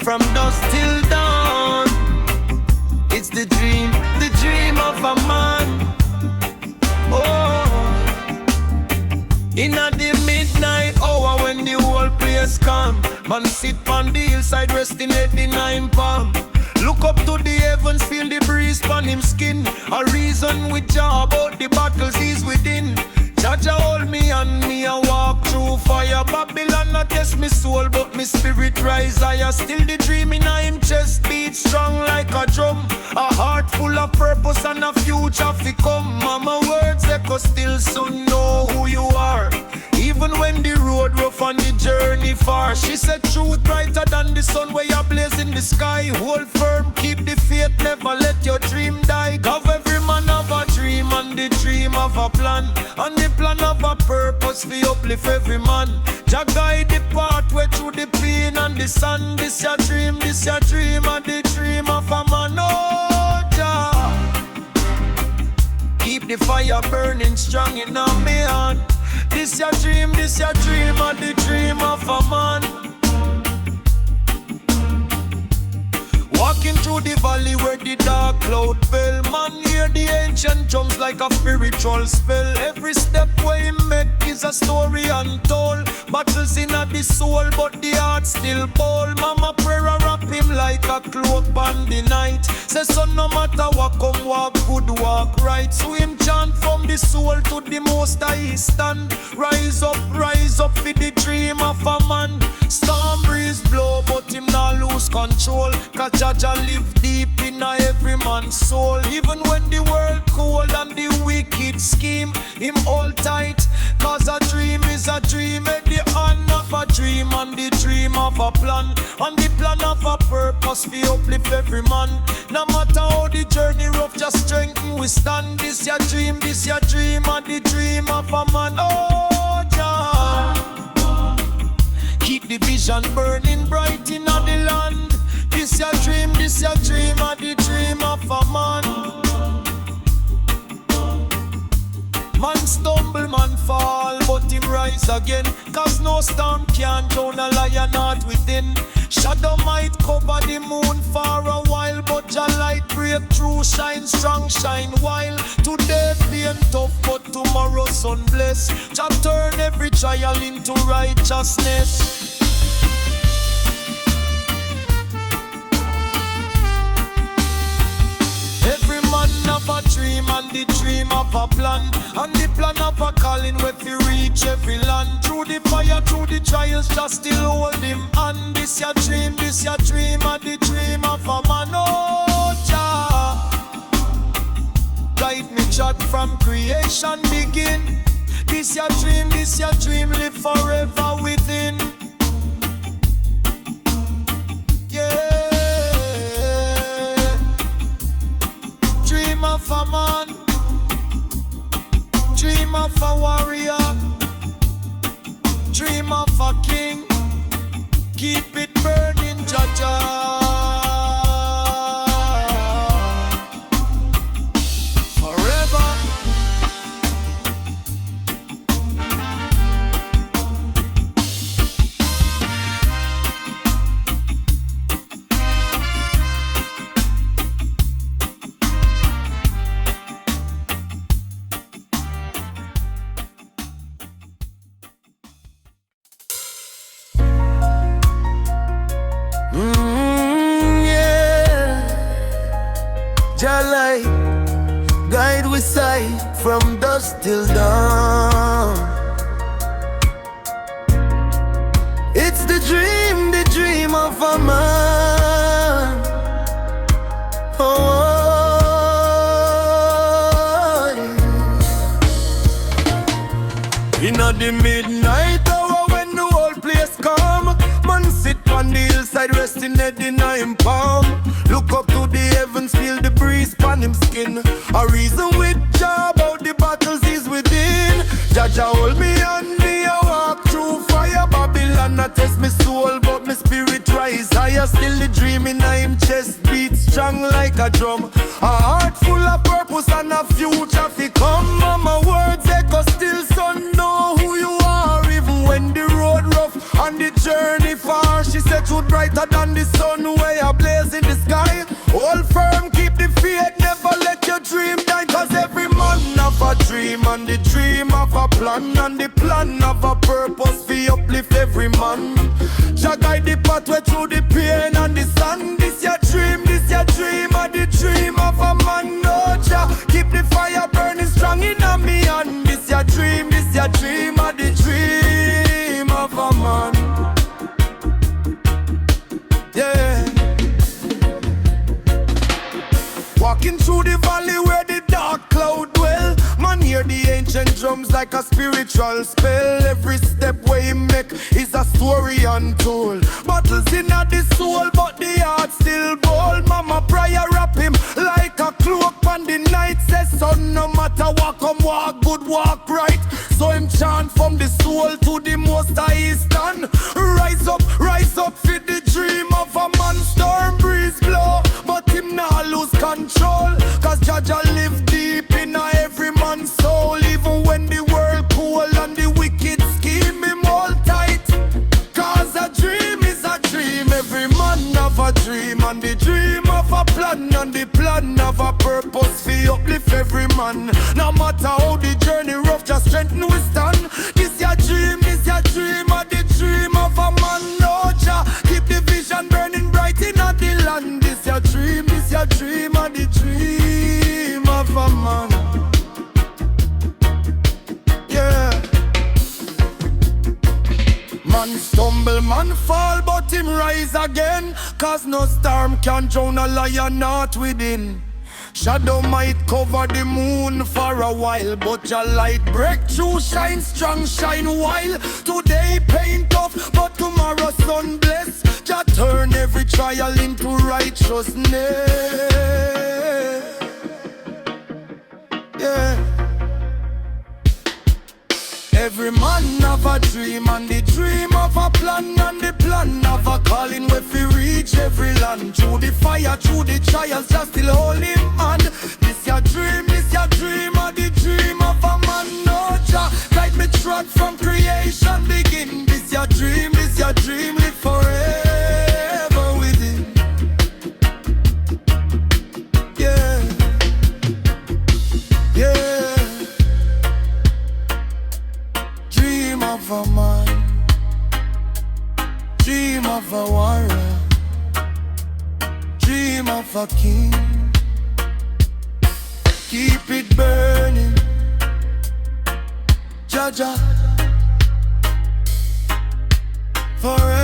from dusk till dawn. It's the dream of a man. Oh, in the midnight hour when the whole place calm, man sit on the hillside resting at the 9 palm. Look up to the heavens, feel the breeze on him skin. A reason with Jah about the battles he's within. Jah hold me and me a walk through fire. Babylon not test me soul, but me spirit rise higher. Still the dream in him chest beat strong like a drum. A heart full of purpose and a future fi come. Mama words echo still, son know who you are. Even when the road rough and the journey far, she said truth brighter than the sun where you blaze in the sky. Hold firm, keep the faith, never let your dream die. Cause every man have a dream and the dream of a plan, and the plan of a purpose fi uplift every man. Jah guide the pathway through the pain and the sun. This your dream and the dream of a man. Oh Jah, keep the fire burning strong in our me hand. This your dream and the dream of a man. Walking through the valley where the dark cloud fell, man hear the ancient drums like a spiritual spell. Every step where he make is a story untold. Battles in the soul but the heart still bold. Mama prayer wrap him like a cloak on the night. Say son no matter what come walk good walk right. So him chant from the soul to the most high stand. Rise up for the dream of a man. Storm breeze blow but him not lose control. Cause Jah live deep in every man's soul. Even when the world cold and the wicked scheme, him hold tight. Cause a dream is a dream. And the hand of a dream and the dream of a plan, and the plan of a purpose fi uplift every man. No matter how the journey rough, just strengthen we stand. This your dream and the dream of a man. Oh Jah, keep the vision burning bright in the land. This your dream and the dream of a man. Man stumble, man fall, but him rise again. Cause no storm can drown a lion heart within. Shadow might cover the moon for a while, but your light break through, shine strong, shine wild. Today being tough, but tomorrow sun bless. Jah turn every trial into righteousness. Every man have a dream and the dream of a plan, and the plan of a calling where you reach every land. Through the fire, through the trials, just still hold him. And this your dream and the dream of a man. Oh Jah, guide me chat from creation begin. This your dream, live forever within. Dream of a man, dream of a warrior, dream of a king. Keep it burning, Jah. Jah light, guide we sight from dusk till dawn. It's the dream of a man. Oh, in the midnight hour when the whole place calm, man sit on the hillside resting at the 9 palm. Look up to the heavens, feel the breeze on him skin. A reason with Jah about the battles is within. Jah hold me and me a walk through fire. Babylon not test me soul, but me spirit rise higher. Still the dream in him chest beat strong like a drum. A heart full of purpose and a future fi come. Mama words echo still, son know who you are. Even when the road rough and the journey far, she she said truth brighter than the sun way a blaze in the sky. Hold firm, keep the faith, never let your dream die. Cause every man have a dream, and the dream have a plan, and the plan have a purpose for uplift every man. Jah guide the pathway through the pain and the sun. This your dream, and the dream of a man. No Jah, keep the fire burning strong in a me hand. This your dream, and the dream of a man. Yeah. Walking through the valley where the dark cloud dwell, man hear the ancient drums like a spiritual spell. Every step where he make is a story untold. Battles in the soul, but the heart still bold. Mama prayer wrap him like a cloak on the night. Says son, no matter what come, walk good, walk right. So him chant from the soul to the most high stand. Rise up, fit the dream of a man. Storm breeze blow, but him not lose control. Cause Jaja live deep in every man's soul. Even when the world cool and the wicked scheme him all tight. Cause a dream is a dream. Every man have a dream, and the dream of a plan, and the plan of a purpose for uplift every man. No matter how the journey rough, just strengthen we stand. This your dream, and the dream of a man. No Jah, keep the vision burning bright in the land. This your dream, and the dream of a man. Yeah. Man stumble, man fall, but him rise again. Cause no storm can drown a lion not within. Shadow might cover the moon for a while, but your light break through, shine strong, shine wild. Today pain tough, but tomorrow sun bless. Just turn every trial into righteousness. Yeah. Every man have a dream, and the dream of a plan, and the plan of a calling where we reach every land. Through the fire, through the trials, just still hold him on. This your dream, and the dream of a man. No Jah, guide me trod from creation begin. This your dream, live forever within. Yeah, yeah. Dream of a man, dream of a warrior, dream of a king. Keep it burning, Jaja, forever.